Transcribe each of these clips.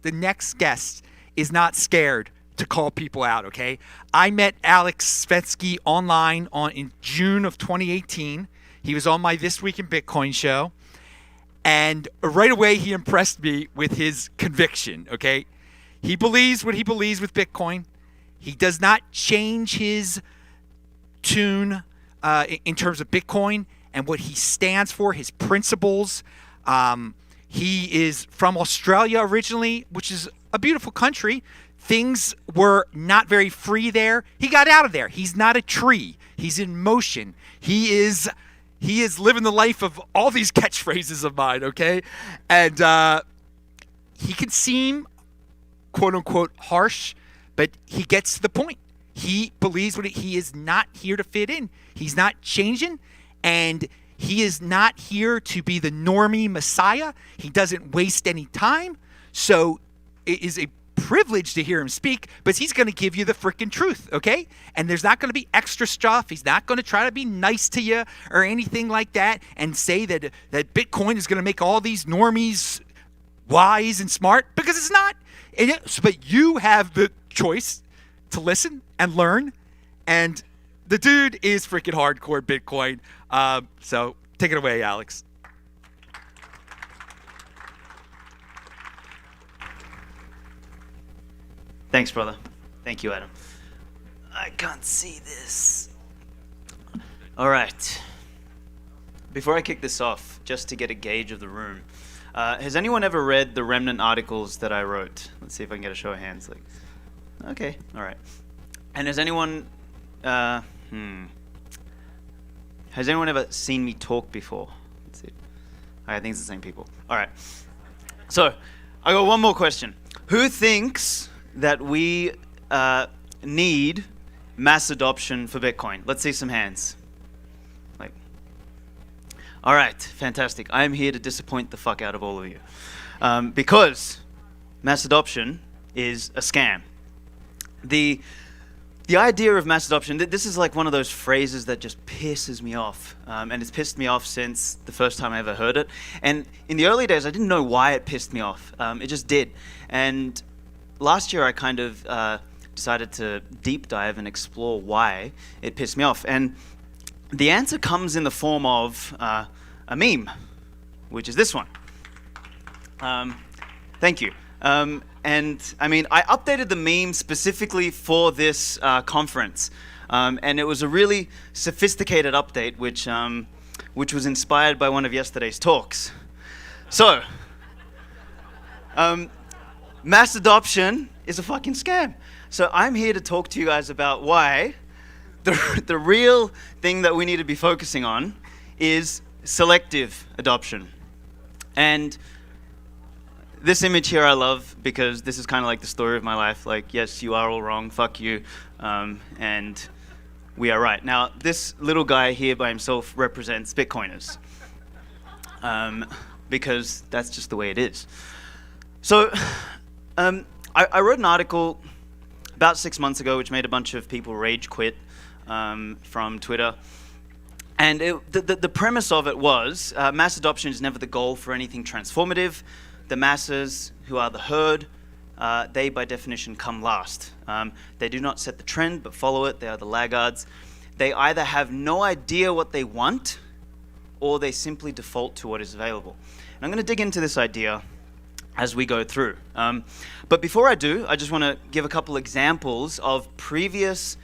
the next guest is not scared to call people out, okay? I met Alex Svetsky online in June of 2018. He was on my This Week in Bitcoin show. And right away, he impressed me with his conviction, okay? He believes what he believes with Bitcoin. He does not change his tune in terms of Bitcoin and what he stands for, his principles. He is from Australia originally, which is a beautiful country. Things were not very free there. He got out of there. He's not a tree. He's in motion. He is living the life of all these catchphrases of mine, okay? And he can seem, quote unquote, harsh, but he gets to the point. He believes he is not here to fit in. He's not changing, and he is not here to be the normie messiah. He doesn't waste any time. So it is a privilege to hear him speak, but he's going to give you the freaking truth, okay? And there's not going to be extra stuff. He's not going to try to be nice to you or anything like that and say that Bitcoin is going to make all these normies wise and smart, because it's not. But you have the choice to listen and learn, and the dude is freaking hardcore Bitcoin. So take it away, Alex. Thanks, brother. Thank you, Adam. I can't see this. All right. Before I kick this off, just to get a gauge of the room, has anyone ever read the remnant articles that I wrote? Let's see if I can get a show of hands. Okay, all right. And has anyone ever seen me talk before? Let's see. I think it's the same people. All right. So I got one more question. Who thinks that we need mass adoption for Bitcoin? Let's see some hands. All right, fantastic. I am here to disappoint the fuck out of all of you, because mass adoption is a scam. The idea of mass adoption, this is like one of those phrases that just pisses me off, and it's pissed me off since the first time I ever heard it. And in the early days, I didn't know why it pissed me off. It just did. And last year, I kind of decided to deep dive and explore why it pissed me off. And the answer comes in the form of a meme, which is this one. Thank you. And I mean, I updated the meme specifically for this conference, and it was a really sophisticated update, which was inspired by one of yesterday's talks. So, mass adoption is a fucking scam. So I'm here to talk to you guys about why the real thing that we need to be focusing on is selective adoption. And this image here I love, because this is kind of like the story of my life. Like, yes, you are all wrong, fuck you, and we are right. Now, this little guy here by himself represents Bitcoiners, because that's just the way it is. So, I wrote an article about 6 months ago, which made a bunch of people rage quit from Twitter. And the premise of it was mass adoption is never the goal for anything transformative. The masses, who are the herd, they by definition come last. They do not set the trend but follow it. They are the laggards. They either have no idea what they want, or they simply default to what is available. And I'm going to dig into this idea as we go through. But before I do, I just want to give a couple examples of previous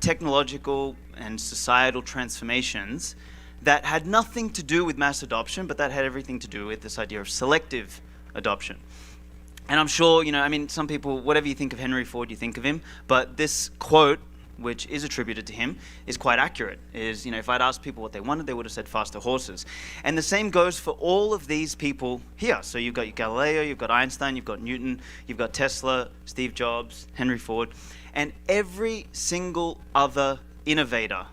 technological and societal transformations that had nothing to do with mass adoption, but that had everything to do with this idea of selective adoption. And I'm sure, I mean, some people, whatever you think of Henry Ford, you think of him, but this quote, which is attributed to him, is quite accurate. If I'd asked people what they wanted, they would have said faster horses. And the same goes for all of these people here. So you've got Galileo, you've got Einstein, you've got Newton, you've got Tesla, Steve Jobs, Henry Ford, and every single other innovator,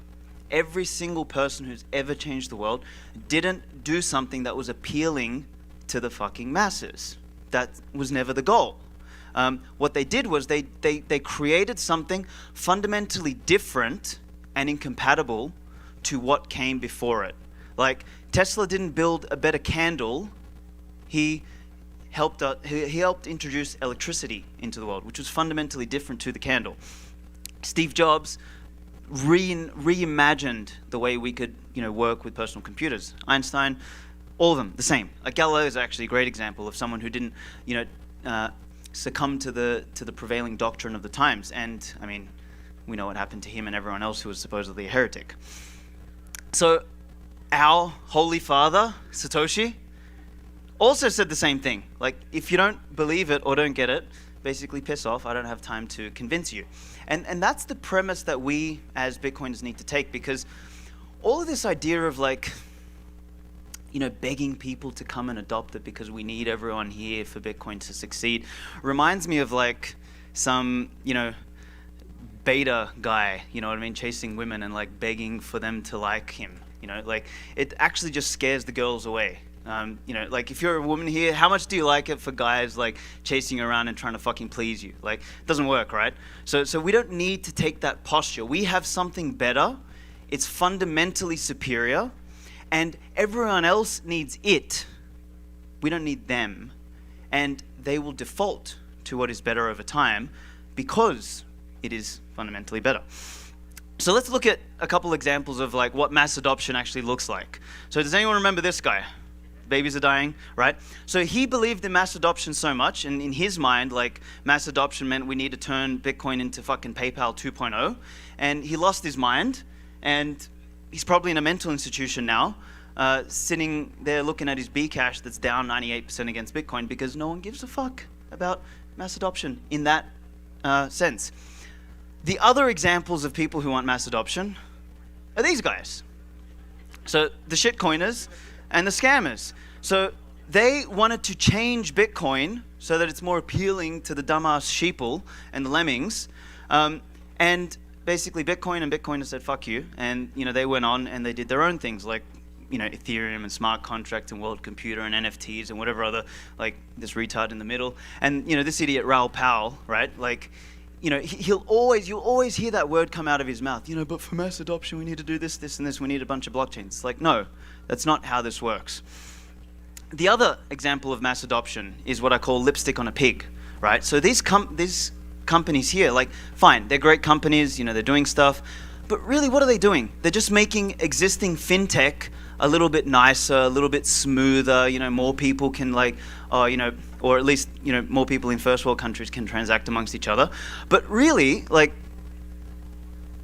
every single person who's ever changed the world didn't do something that was appealing to the fucking masses. That was never the goal. What they did was they created something fundamentally different and incompatible to what came before it. Like, Tesla didn't build a better candle. He he helped introduce electricity into the world, which was fundamentally different to the candle. Steve Jobs reimagined the way we could, work with personal computers. Einstein, all of them the same. Like Galileo is actually a great example of someone who didn't, succumb to the prevailing doctrine of the times. And I mean, we know what happened to him and everyone else who was supposedly a heretic. So our Holy Father, Satoshi, also said the same thing. Like, if you don't believe it or don't get it, basically piss off. I don't have time to convince you. And that's the premise that we as Bitcoiners need to take, because all of this idea of like, begging people to come and adopt it because we need everyone here for Bitcoin to succeed reminds me of like some, beta guy, chasing women and like begging for them to like him. Like it actually just scares the girls away. Like if you're a woman here, how much do you like it for guys like chasing you around and trying to fucking please you? Like, it doesn't work, right? So we don't need to take that posture. We have something better. It's fundamentally superior, and everyone else needs it. We don't need them, and they will default to what is better over time because it is fundamentally better. So let's look at a couple examples of like what mass adoption actually looks like. So does anyone remember this guy? Babies are dying, right? So he believed in mass adoption so much, and in his mind, like, mass adoption meant we need to turn Bitcoin into fucking PayPal 2.0, and he lost his mind, and he's probably in a mental institution now, sitting there looking at his Bcash that's down 98% against Bitcoin because no one gives a fuck about mass adoption in that sense. The other examples of people who want mass adoption are these guys. So the shitcoiners and the scammers. So they wanted to change Bitcoin so that it's more appealing to the dumbass sheeple and the lemmings. And basically Bitcoin and Bitcoiners said, fuck you. And, they went on and they did their own things like, Ethereum and smart contract and world computer and NFTs and whatever other, like this retard in the middle. And, this idiot Raoul Pal, right? Like, you'll always hear that word come out of his mouth. But for mass adoption, we need to do this, this, and this. We need a bunch of blockchains. It's like, no, that's not how this works. The other example of mass adoption is what I call lipstick on a pig, right? So these companies here, like, fine, they're great companies, they're doing stuff, but really, what are they doing? They're just making existing fintech a little bit nicer, a little bit smoother. More people can or at least more people in first world countries can transact amongst each other. But really, like,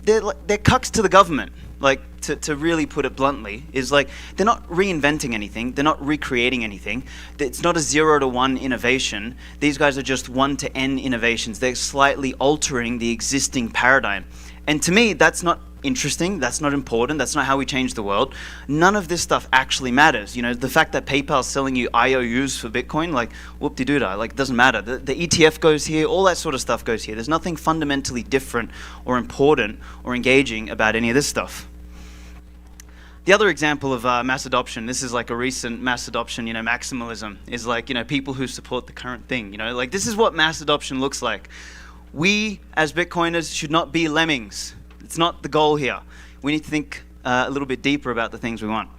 they're cucks to the government. Like, to really put it bluntly, is like they're not reinventing anything. They're not recreating anything. It's not a 0 to 1 innovation. These guys are just 1 to n innovations. They're slightly altering the existing paradigm. And to me, that's not interesting. That's not important. That's not how we change the world. None of this stuff actually matters. The fact that PayPal's selling you IOUs for Bitcoin, like, whoop-de-doo-dah, like, it doesn't matter. The ETF goes here. All that sort of stuff goes here. There's nothing fundamentally different or important or engaging about any of this stuff. The other example of mass adoption, this is like a recent mass adoption, maximalism, is like, people who support the current thing, like, this is what mass adoption looks like. We, as Bitcoiners, should not be lemmings. It's not the goal here. We need to think a little bit deeper about the things we want.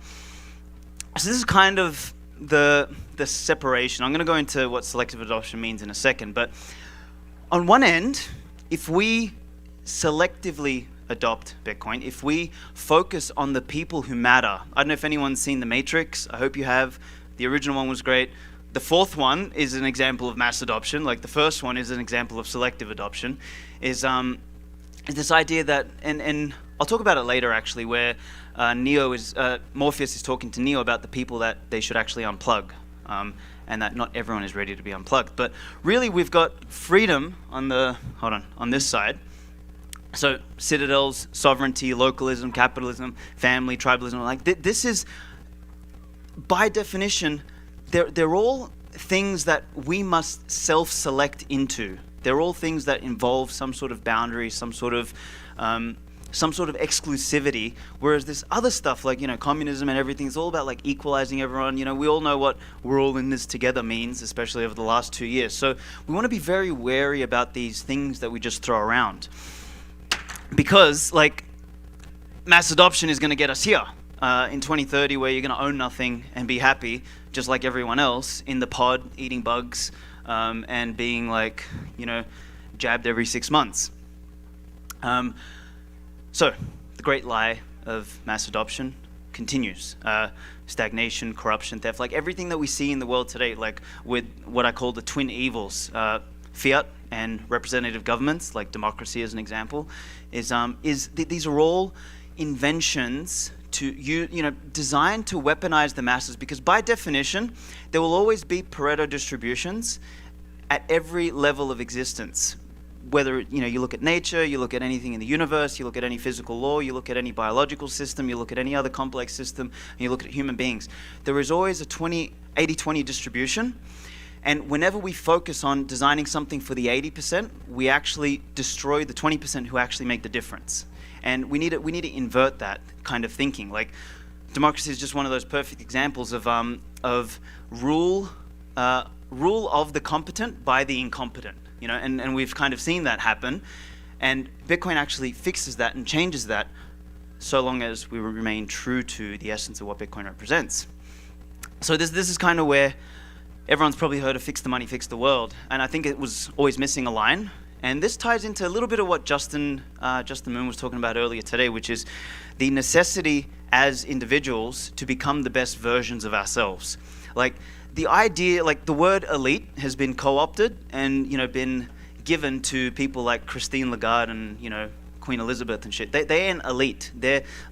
So this is kind of the separation. I'm going to go into what selective adoption means in a second, but on one end, if we selectively adopt Bitcoin, if we focus on the people who matter. I don't know if anyone's seen The Matrix. I hope you have. The original one was great. The fourth one is an example of mass adoption. Like, the first one is an example of selective adoption. Is this idea that, and I'll talk about it later actually, where Morpheus is talking to Neo about the people that they should actually unplug, and that not everyone is ready to be unplugged. But really, we've got freedom on this side. So citadels, sovereignty, localism, capitalism, family, tribalism, like this is, by definition, they're all things that we must self-select into. They're all things that involve some sort of boundary, some sort of exclusivity. Whereas this other stuff, like, communism and everything, is all about like equalizing everyone. We all know what we're all in this together means, especially over the last 2 years. So we want to be very wary about these things that we just throw around, because like mass adoption is going to get us here. in 2030 where you're going to own nothing and be happy, just like everyone else, in the pod, eating bugs, and being like, jabbed every 6 months. So, the great lie of mass adoption continues. Stagnation, corruption, theft, like everything that we see in the world today, like with what I call the twin evils, fiat and representative governments, like democracy as an example, these are all inventions designed to weaponize the masses, because by definition, there will always be Pareto distributions at every level of existence. Whether you look at nature, you look at anything in the universe, you look at any physical law, you look at any biological system, you look at any other complex system, and you look at human beings, there is always a 80-20 distribution. And whenever we focus on designing something for the 80%, we actually destroy the 20% who actually make the difference. And we need to invert that kind of thinking. Like, democracy is just one of those perfect examples of rule of the competent by the incompetent. And we've kind of seen that happen, and Bitcoin actually fixes that and changes that, so long as we remain true to the essence of what Bitcoin represents. So this is kind of where everyone's probably heard of fix the money, fix the world, and I think it was always missing a line. And this ties into a little bit of what Justin Moon was talking about earlier today, which is the necessity as individuals to become the best versions of ourselves. Like, the idea, like the word elite has been co-opted and, been given to people like Christine Lagarde and, Queen Elizabeth and shit. They ain't elite.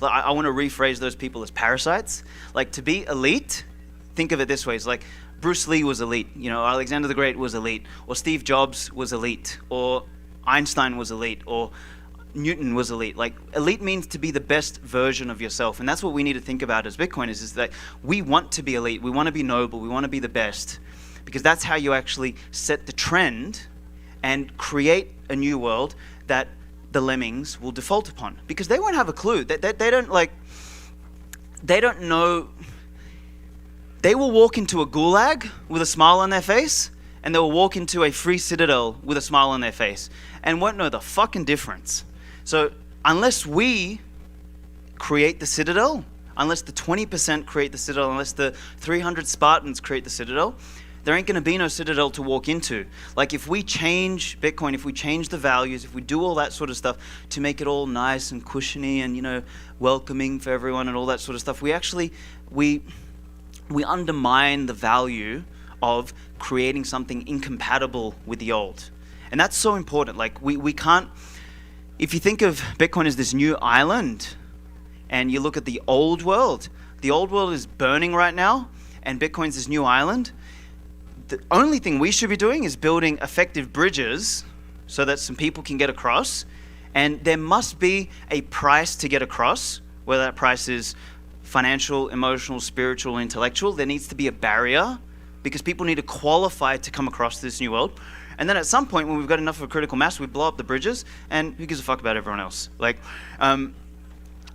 I want to rephrase those people as parasites. Like, to be elite, think of it this way. It's like Bruce Lee was elite. Alexander the Great was elite. Or Steve Jobs was elite. Or Einstein was elite. Or Newton was elite. Like, elite means to be the best version of yourself, and that's what we need to think about as Bitcoiners, is that we want to be elite, we want to be noble, we want to be the best, because that's how you actually set the trend and create a new world that the lemmings will default upon, because they won't have a clue. They don't know. They will walk into a gulag with a smile on their face, and they will walk into a free citadel with a smile on their face, and won't know the fucking difference. So unless we create the citadel, unless the 20% create the citadel, unless the 300 Spartans create the citadel, there ain't going to be no citadel to walk into. Like, if we change Bitcoin, if we change the values, if we do all that sort of stuff to make it all nice and cushiony and, welcoming for everyone and all that sort of stuff, we actually, we undermine the value of creating something incompatible with the old. And that's so important. Like, we can't, if you think of Bitcoin as this new island, and you look at the old world is burning right now, and Bitcoin's this new island. The only thing we should be doing is building effective bridges so that some people can get across, and there must be a price to get across, whether that price is financial, emotional, spiritual, intellectual. There needs to be a barrier, because people need to qualify to come across this new world. And then at some point, when we've got enough of a critical mass, we blow up the bridges, and who gives a fuck about everyone else? Like,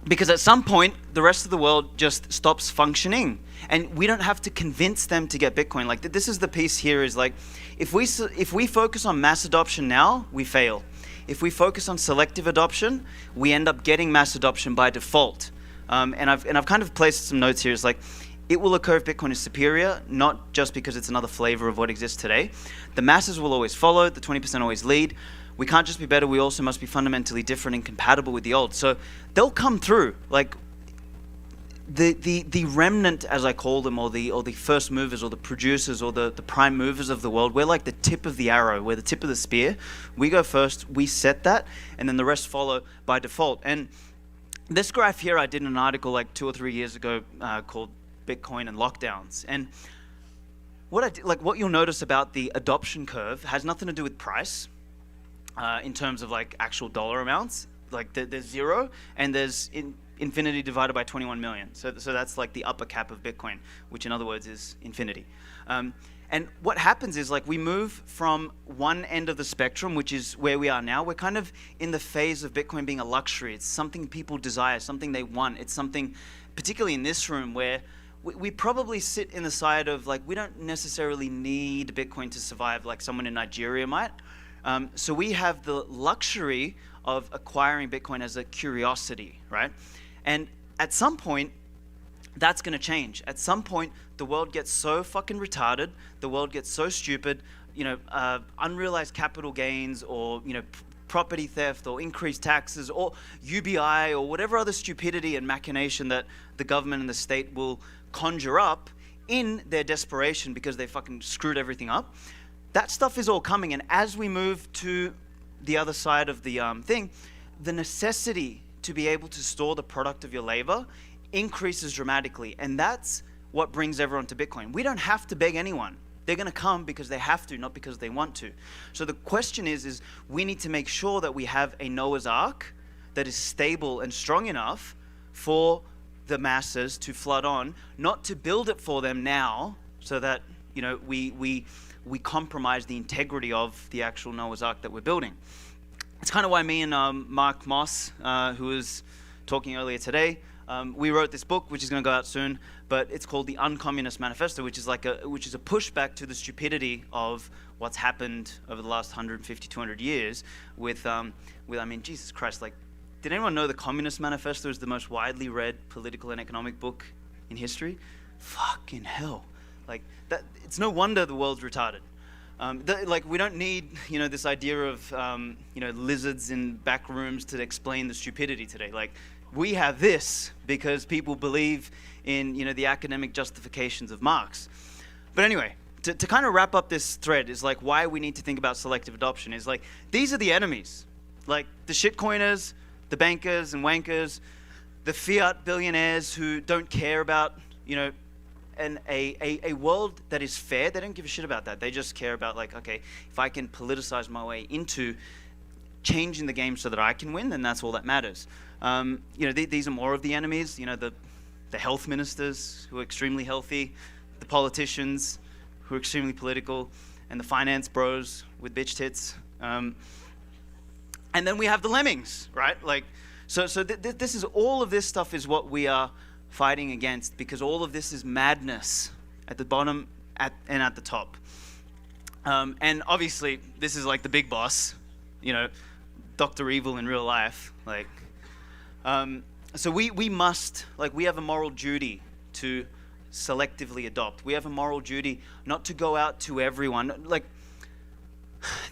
because at some point, the rest of the world just stops functioning, and we don't have to convince them to get Bitcoin. Like, this is the piece here, is like, if we focus on mass adoption now, we fail. If we focus on selective adoption, we end up getting mass adoption by default. And I've kind of placed some notes here. It's like, it will occur if Bitcoin is superior, not just because it's another flavor of what exists today. The masses will always follow, the 20% always lead. We can't just be better, we also must be fundamentally different and compatible with the old. So they'll come through. Like, the remnant, as I call them, or the first movers, or the producers, or the prime movers of the world, we're like the tip of the arrow, we're the tip of the spear. We go first, we set that, and then the rest follow by default. And this graph here, I did an article like 2 or 3 years ago called Bitcoin and Lockdowns. And what you'll notice about the adoption curve has nothing to do with price in terms of like actual dollar amounts. Like, there's zero, and there's infinity divided by 21 million. So that's like the upper cap of Bitcoin, which in other words is infinity. And what happens is, like, we move from one end of the spectrum, which is where we are now. We're kind of in the phase of Bitcoin being a luxury. It's something people desire, something they want. It's something, particularly in this room, where we probably sit in the side of, like, we don't necessarily need Bitcoin to survive like someone in Nigeria might. So we have the luxury of acquiring Bitcoin as a curiosity, right? And at some point, That's going to change. At some point, the world gets so fucking retarded, the world gets so stupid, unrealized capital gains, or, property theft, or increased taxes, or UBI, or whatever other stupidity and machination that the government and the state will conjure up in their desperation because they fucking screwed everything up. That stuff is all coming, and as we move to the other side of the thing, the necessity to be able to store the product of your labor increases dramatically, and that's what brings everyone to Bitcoin. We don't have to beg anyone. They're going to come because they have to, not because they want to. So the question is we need to make sure that we have a Noah's Ark that is stable and strong enough for the masses to flood on, not to build it for them now so that, we compromise the integrity of the actual Noah's Ark that we're building. It's kind of why me and Mark Moss, who was talking earlier today, we wrote this book, which is going to go out soon, but it's called the Uncommunist Manifesto, which is a pushback to the stupidity of what's happened over the last 150, 200 years with Jesus Christ, did anyone know the Communist Manifesto is the most widely read political and economic book in history? Fucking hell. That, it's no wonder the world's retarded. We don't need, this idea of, lizards in back rooms to explain the stupidity today. We have this because people believe in, the academic justifications of Marx. But anyway, to kind of wrap up this thread is why we need to think about selective adoption is these are the enemies. The shitcoiners, the bankers and wankers, the fiat billionaires who don't care about, a world that is fair. They don't give a shit about that. They just care about okay, if I can politicize my way into changing the game so that I can win, then that's all that matters. These are more of the enemies. The health ministers who are extremely healthy, the politicians who are extremely political, and the finance bros with bitch tits. And then we have the lemmings, right? This is all of this stuff is what we are fighting against, because all of this is madness at the bottom and at the top. And obviously, this is the big boss, Dr. Evil in real life. So we must, we have a moral duty to selectively adopt. We have a moral duty not to go out to everyone.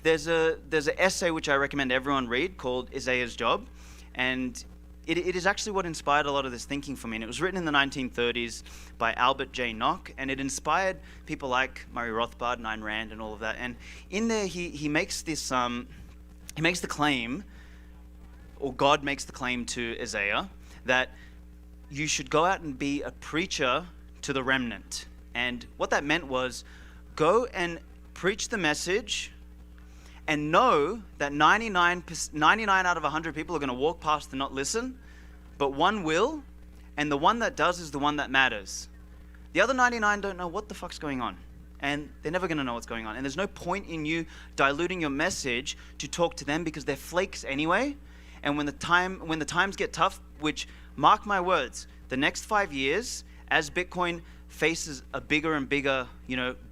There's an essay which I recommend everyone read called Isaiah's Job, and it is actually what inspired a lot of this thinking for me. And it was written in the 1930s by Albert J. Nock, and it inspired people like Murray Rothbard and Ayn Rand and all of that. And in there, he makes this he makes the claim, or God makes the claim to Isaiah, that you should go out and be a preacher to the remnant. And what that meant was go and preach the message and know that 99 out of 100 people are going to walk past and not listen, but one will, and the one that does is the one that matters. The other 99 don't know what the fuck's going on, and they're never going to know what's going on. And there's no point in you diluting your message to talk to them because they're flakes anyway. And when the times get tough, which, mark my words, the next 5 years, as Bitcoin faces a bigger and bigger,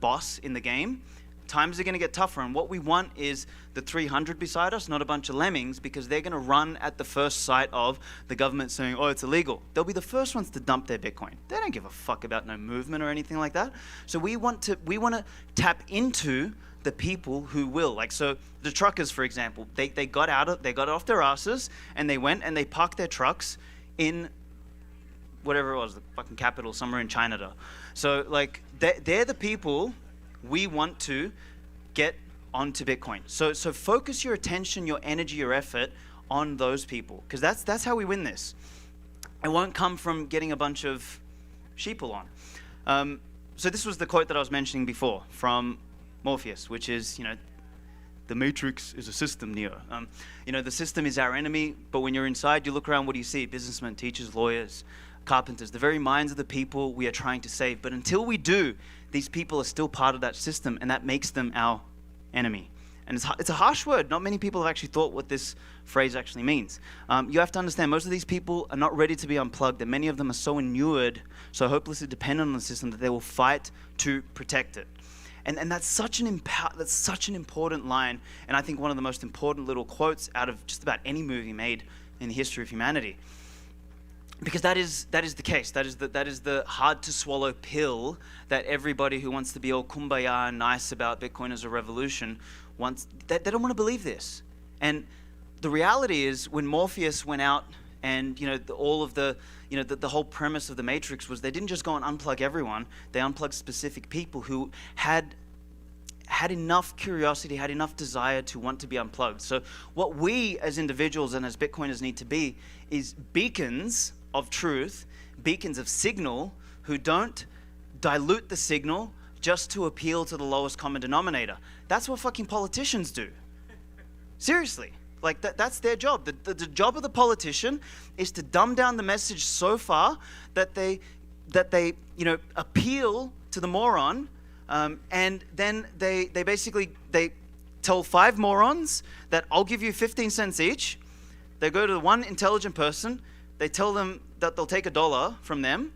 boss in the game, times are going to get tougher. And what we want is the 300 beside us, not a bunch of lemmings, because they're going to run at the first sight of the government saying, oh, it's illegal. They'll be the first ones to dump their Bitcoin. They don't give a fuck about no movement or anything like that. So we want to tap into the people who will. So the truckers, for example, they got off their asses, and they went and they parked their trucks in whatever it was, the fucking capital, somewhere in China. So they're the people we want to get onto Bitcoin. So focus your attention, your energy, your effort on those people, because that's how we win this. It won't come from getting a bunch of sheeple on. So this was the quote that I was mentioning before from Morpheus, which is, the matrix is a system, Neo. The system is our enemy, but when you're inside, you look around, what do you see? Businessmen, teachers, lawyers, carpenters, the very minds of the people we are trying to save. But until we do, these people are still part of that system, and that makes them our enemy. And it's a harsh word. Not many people have actually thought what this phrase actually means. You have to understand, most of these people are not ready to be unplugged, and many of them are so inured, so hopelessly dependent on the system, that they will fight to protect it. And that's such an important line, and I think one of the most important little quotes out of just about any movie made in the history of humanity. because that is the case. That is the hard to swallow pill that everybody who wants to be all kumbaya and nice about Bitcoin as a revolution wants. They don't want to believe this. And the reality is, when Morpheus went out, and all of the the whole premise of the Matrix was they didn't just go and unplug everyone. They unplugged specific people who had enough curiosity, had enough desire to want to be unplugged. So what we as individuals and as Bitcoiners need to be is beacons of truth, beacons of signal, who don't dilute the signal just to appeal to the lowest common denominator. That's what fucking politicians do. Seriously. Like, that's their job. The job of the politician is to dumb down the message so far that they appeal to the moron, and then they basically tell 5 morons that I'll give you 15 cents each. They go to one intelligent person, they tell them that they'll take $1 from them.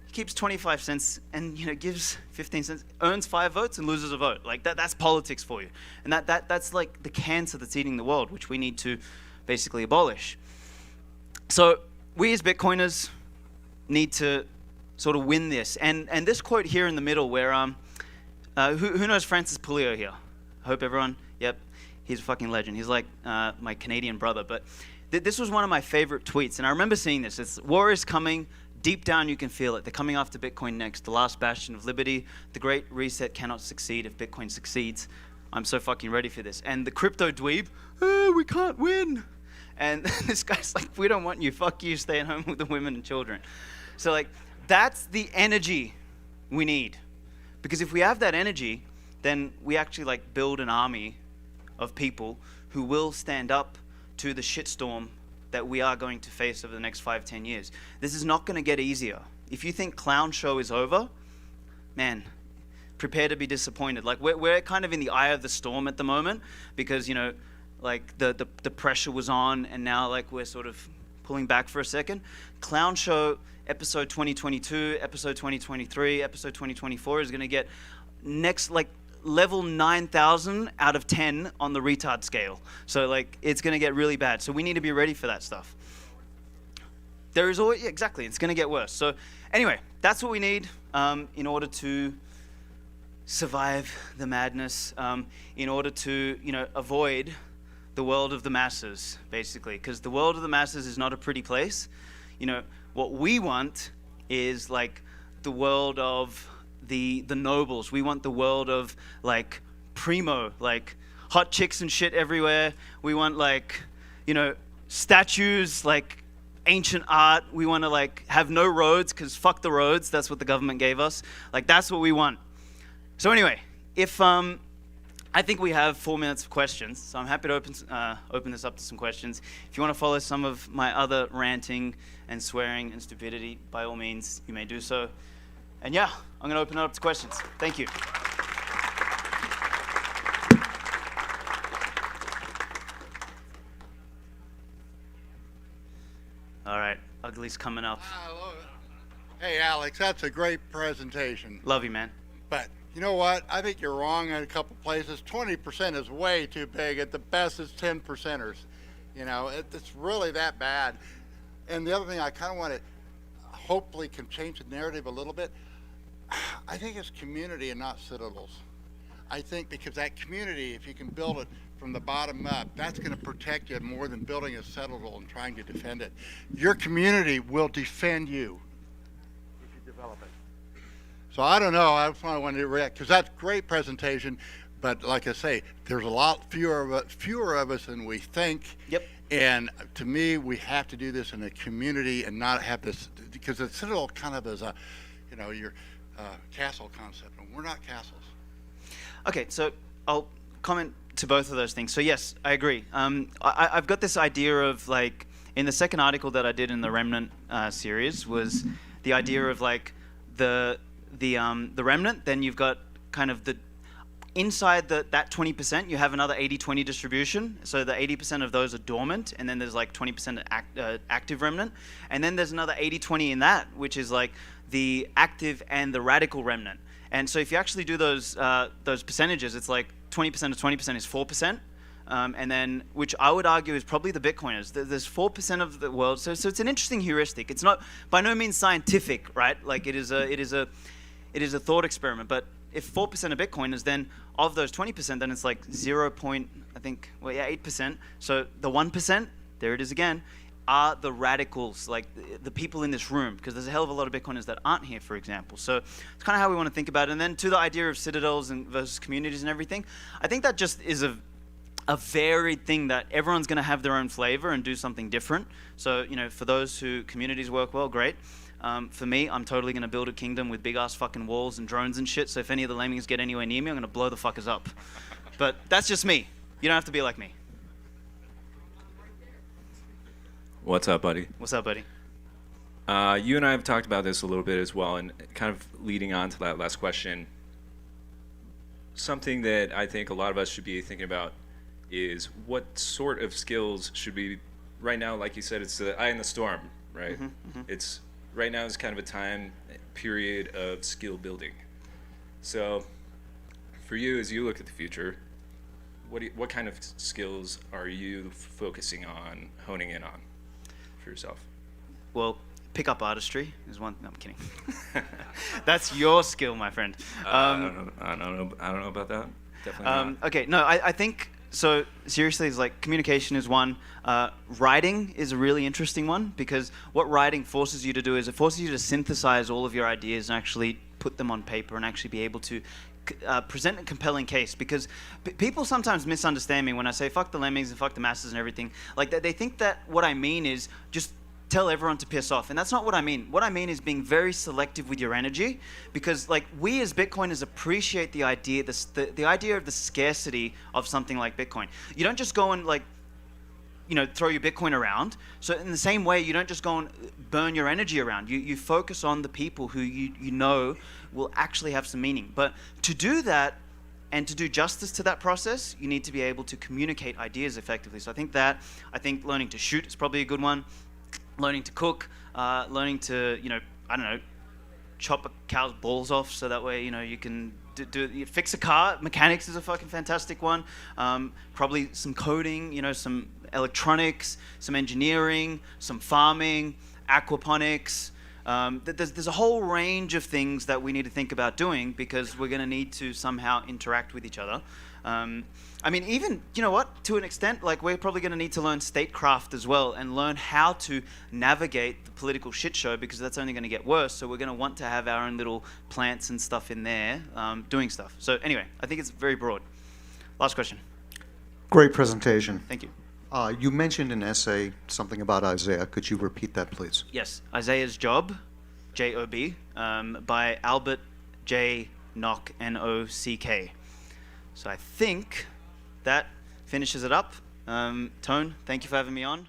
He keeps 25 cents and gives 15 cents, earns 5 votes and loses a vote. Like that's politics for you. And that's like the cancer that's eating the world, which we need to basically abolish. So we as Bitcoiners need to sort of win this. And this quote here in the middle where who knows Francis Puleo here? I hope everyone, yep, he's a fucking legend. He's like my Canadian brother. But this was one of my favorite tweets, and I remember seeing this. It's war is coming. Deep down, you can feel it. They're coming after Bitcoin next, the last bastion of liberty. The great reset cannot succeed if Bitcoin succeeds. I'm so fucking ready for this. And the crypto dweeb, we can't win. And this guy's like, we don't want you. Fuck you. Stay at home with the women and children. So like, that's the energy we need. Because if we have that energy, then we actually like build an army of people who will stand up to the shitstorm that we are going to face over the next 5-10 years. This is not going to get easier. If you think clown show is over, man, prepare to be disappointed. Like we're kind of in the eye of the storm at the moment because like the pressure was on, and now like we're sort of pulling back for a second. Clown show episode 2022, episode 2023, episode 2024 is going to get next like level 9,000 out of 10 on the retard scale. So like it's going to get really bad. So we need to be ready for that stuff. There is always, exactly, it's going to get worse. So anyway, that's what we need in order to survive the madness, in order to avoid the world of the masses, basically, because the world of the masses is not a pretty place. What we want is like the world of the nobles. We want the world of like primo, like hot chicks and shit everywhere. We want like statues, like ancient art. We want to like have no roads because fuck the roads. That's what the government gave us. Like that's what we want. So anyway, if I think we have 4 minutes of questions, so I'm happy to open this up to some questions. If you want to follow some of my other ranting and swearing and stupidity, by all means, you may do so. And yeah, I'm going to open it up to questions. Thank you. All right, Ugly's coming up. I love it. Hey, Alex, that's a great presentation. Love you, man. But you know what? I think you're wrong in a couple places. 20% is way too big. At the best, it's 10%ers. It's really that bad. And the other thing I kind of want to hopefully can change the narrative a little bit. I think it's community and not citadels. I think because that community, if you can build it from the bottom up, that's going to protect you more than building a citadel and trying to defend it. Your community will defend you if you develop it. So I don't know. I just wanted to react because that's a great presentation. But like I say, there's a lot fewer of us than we think. Yep. And to me, we have to do this in a community and not have this because the citadel kind of is a, your castle concept, and we're not castles. Okay, so I'll comment to both of those things. So yes, I agree. I've got this idea of like in the second article that I did in the Remnant series was the idea of like the remnant. Then you've got kind of the inside that 20%. You have another 80-20 distribution. So the 80% of those are dormant, and then there's like 20% active remnant, and then there's another 80-20 in that, which is like the active and the radical remnant. And so if you actually do those percentages, it's like 20% of 20% is 4%. and then which I would argue is probably the Bitcoiners. There's 4% of the world, so it's an interesting heuristic. It's not by no means scientific, right? Like it is a thought experiment. But if 4% of Bitcoiners, then of those 20%, then it's like 8%. So the 1%, there it is again, are the radicals, like the people in this room, because there's a hell of a lot of Bitcoiners that aren't here, for example. So it's kind of how we want to think about it. And then to the idea of citadels and versus communities and everything, I think that just is a varied thing that everyone's going to have their own flavor and do something different. So, for those who communities work well, great. For me, I'm totally going to build a kingdom with big ass fucking walls and drones and shit. So if any of the lemmings get anywhere near me, I'm going to blow the fuckers up. But that's just me. You don't have to be like me. What's up, buddy? What's up, buddy? You and I have talked about this a little bit as well, and kind of leading on to that last question, something that I think a lot of us should be thinking about is what sort of skills should we, right now, like you said, it's the eye in the storm, right? It's right now is kind of a time period of skill building. So for you, as you look at the future, what kind of skills are you focusing on, honing in on for yourself? Well, pick up artistry is one. No, I'm kidding. That's your skill, my friend. I don't know about that. Definitely not. Okay, no, I think so. Seriously, it's like communication is one. Writing is a really interesting one, because what writing forces you to do is it forces you to synthesize all of your ideas and actually put them on paper and actually be able to present a compelling case. Because people sometimes misunderstand me when I say fuck the lemmings and fuck the masses and everything. Like they think that what I mean is just tell everyone to piss off, and that's not what I mean. What I mean is being very selective with your energy, because like we as Bitcoiners appreciate the idea, the idea of the scarcity of something like Bitcoin. You don't just go and like, throw your Bitcoin around. So in the same way, you don't just go and burn your energy around. You focus on the people who you know will actually have some meaning. But to do that and to do justice to that process, you need to be able to communicate ideas effectively. So I think learning to shoot is probably a good one. Learning to cook, learning to, chop a cow's balls off, so that way, you can fix a car. Mechanics is a fucking fantastic one. Probably some coding, some electronics, some engineering, some farming, aquaponics. There's a whole range of things that we need to think about doing, because we're going to need to somehow interact with each other. Even, to an extent, like we're probably going to need to learn statecraft as well, and learn how to navigate the political shit show, because that's only going to get worse. So we're going to want to have our own little plants and stuff in there doing stuff. So anyway, I think it's very broad. Last question. Great presentation. Thank you. You mentioned an essay, something about Isaiah. Could you repeat that, please? Yes. Isaiah's Job, J-O-B, by Albert J. Nock, N-O-C-K. So I think that finishes it up. Tone, thank you for having me on.